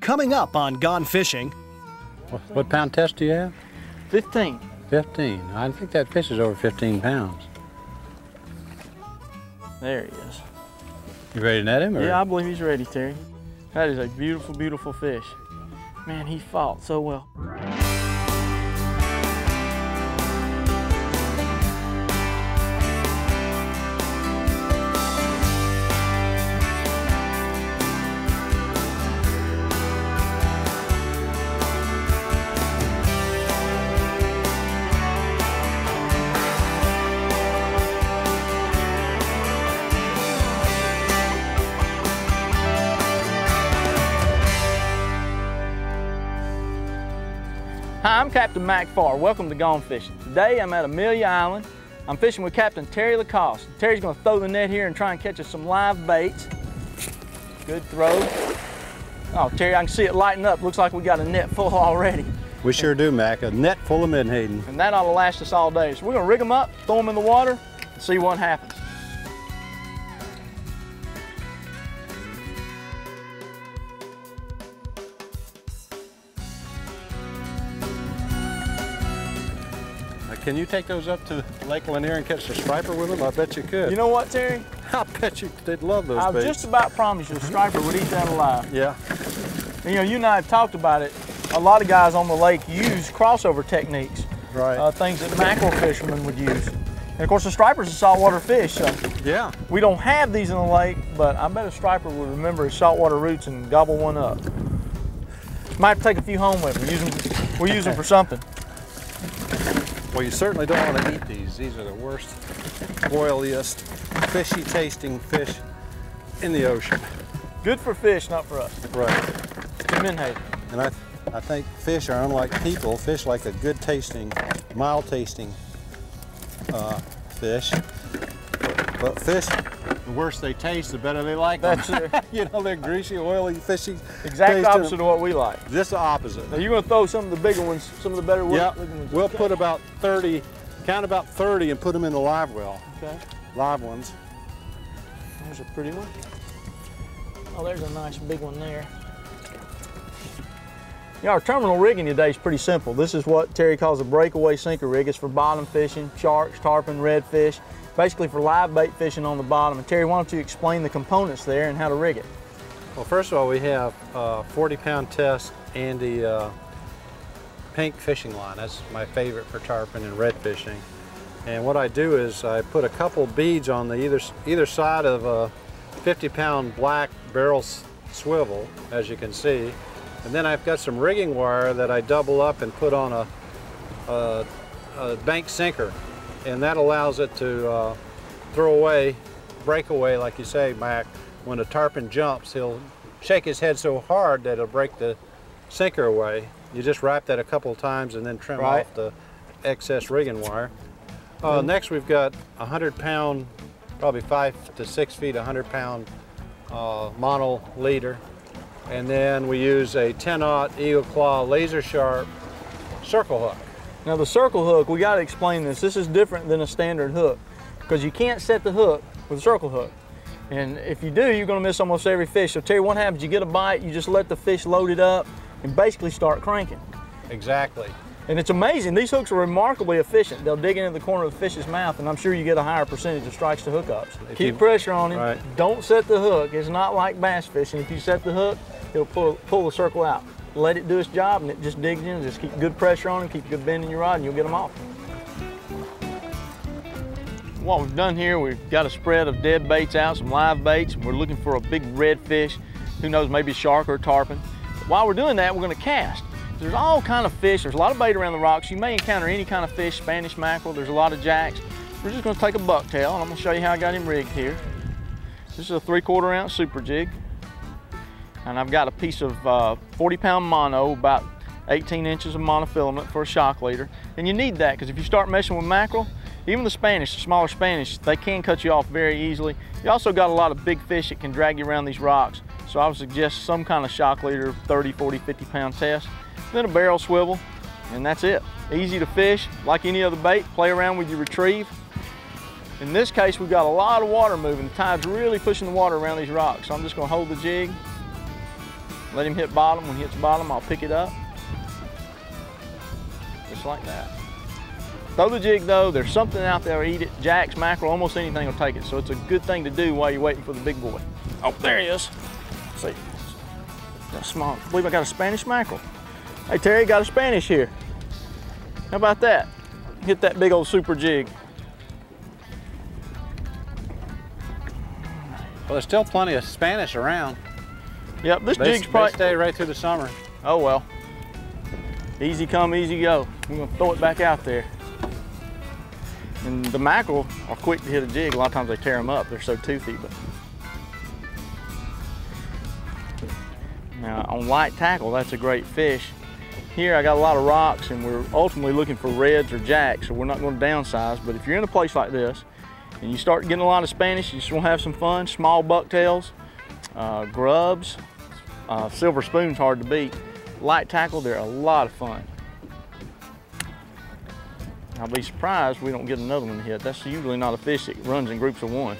Coming up on Gone Fishing. What pound test do you have? 15. 15. I think that fish is over 15 pounds. There he is. You ready to net him? Or? Yeah, I believe he's ready, Terry. That is a beautiful, beautiful fish. Man, he fought so well. Hi, I'm Captain Mack Farr. Welcome to Gone Fishing. Today I'm at Amelia Island. I'm fishing with Captain Terry Lacoste. Terry's going to throw the net here and try and catch us some live baits. Good throw. Oh, Terry, I can see it lighting up. Looks like we got a net full already. We sure do, Mac. A net full of menhaden. And that ought to last us all day. So we're going to rig them up, throw them in the water, and see what happens. Can you take those up to Lake Lanier and catch the striper with them? I bet you could. You know what, Terry? I bet you they'd love those I baits. just about promised you the striper would eat that alive. Yeah. And, you know, you and I have talked about it. A lot of guys on the lake use crossover techniques. Right. Things that mackerel fishermen would use. And of course the striper's a saltwater fish, so yeah. We don't have these in the lake, but I bet a striper would remember his saltwater roots and gobble one up. Might have to take a few home with him. We'll use them for something. Well, you certainly don't want to eat these. These are the worst, oiliest, fishy tasting fish in the ocean. Good for fish, not for us. Right. Menhaden. And I think fish are unlike people. Fish like a good tasting, mild tasting fish. But fish, the worse they taste, the better they like them. That's you know, they're greasy, oily, fishy. Exact opposite of what we like. Just the opposite. Now you're going to throw some of the bigger ones, some of the better yep. looking ones. We'll put about 30, count about 30 and put them in the live well. Okay. Live ones. There's a pretty one. Oh, there's a nice big one there. Yeah, our terminal rigging today is pretty simple. This is what Terry calls a breakaway sinker rig. It's for bottom fishing, sharks, tarpon, redfish, basically for live bait fishing on the bottom. And Terry, why don't you explain the components there and how to rig it? Well, first of all, we have a 40-pound test and the pink fishing line. That's my favorite for tarpon and red fishing. And what I do is I put a couple beads on the either side of a 50-pound black barrel swivel, as you can see. And then I've got some rigging wire that I double up and put on a bank sinker. And that allows it to break away, like you say, Mac. When a tarpon jumps, he'll shake his head so hard that it'll break the sinker away. You just wrap that a couple of times and then trim off the excess rigging wire. Next we've got a 100-pound, probably 5 to 6 feet, 100-pound mono leader. And then we use a 10-aught Eagle Claw laser sharp circle hook. Now the circle hook, we got to explain this. This is different than a standard hook because you can't set the hook with a circle hook. And if you do, you're going to miss almost every fish. So Terry, what happens? You get a bite, you just let the fish load it up and basically start cranking. Exactly. And it's amazing. These hooks are remarkably efficient. They'll dig into the corner of the fish's mouth, and I'm sure you get a higher percentage of strikes to hookups. Keep pressure on him. Right. Don't set the hook. It's not like bass fishing. If you set the hook, it'll pull the circle out. Let it do its job, and it just digs in. Just keep good pressure on him, keep good bend in your rod, and you'll get them off. What we've done here, we've got a spread of dead baits out, some live baits, and we're looking for a big redfish. Who knows, maybe a shark or a tarpon. But while we're doing that, we're going to cast. There's all kind of fish. There's a lot of bait around the rocks. You may encounter any kind of fish, Spanish mackerel. There's a lot of jacks. We're just going to take a bucktail, and I'm going to show you how I got him rigged here. This is a 3/4 ounce super jig. And I've got a piece of 40-pound mono, about 18 inches of monofilament for a shock leader. And you need that, because if you start messing with mackerel, even the Spanish, the smaller Spanish, they can cut you off very easily. You also got a lot of big fish that can drag you around these rocks. So I would suggest some kind of shock leader, 30, 40, 50-pound test. Then a barrel swivel, and that's it. Easy to fish, like any other bait, play around with your retrieve. In this case, we've got a lot of water moving. The tide's really pushing the water around these rocks. So I'm just gonna hold the jig Let him hit bottom. When he hits bottom, I'll pick it up. Just like that. Throw the jig though, there's something out there, eat it. Jacks, mackerel, almost anything will take it. So it's a good thing to do while you're waiting for the big boy. Oh, there he is. Let's see. Got a small, I believe I got a Spanish mackerel. Hey Terry, got a Spanish here. How about that? Hit that big old super jig. Well, there's still plenty of Spanish around. Yep, this jig's probably... They stay right through the summer. Oh well. Easy come, easy go. We're gonna throw it back out there. And the mackerel are quick to hit a jig. A lot of times they tear them up. They're so toothy. But now on light tackle, that's a great fish. Here I got a lot of rocks and we're ultimately looking for reds or jacks, so we're not going to downsize. But if you're in a place like this and you start getting a lot of Spanish, you just want to have some fun, small bucktails, grubs, silver spoon's hard to beat. Light tackle, they're a lot of fun. I'll be surprised we don't get another one to hit. That's usually not a fish that runs in groups of one.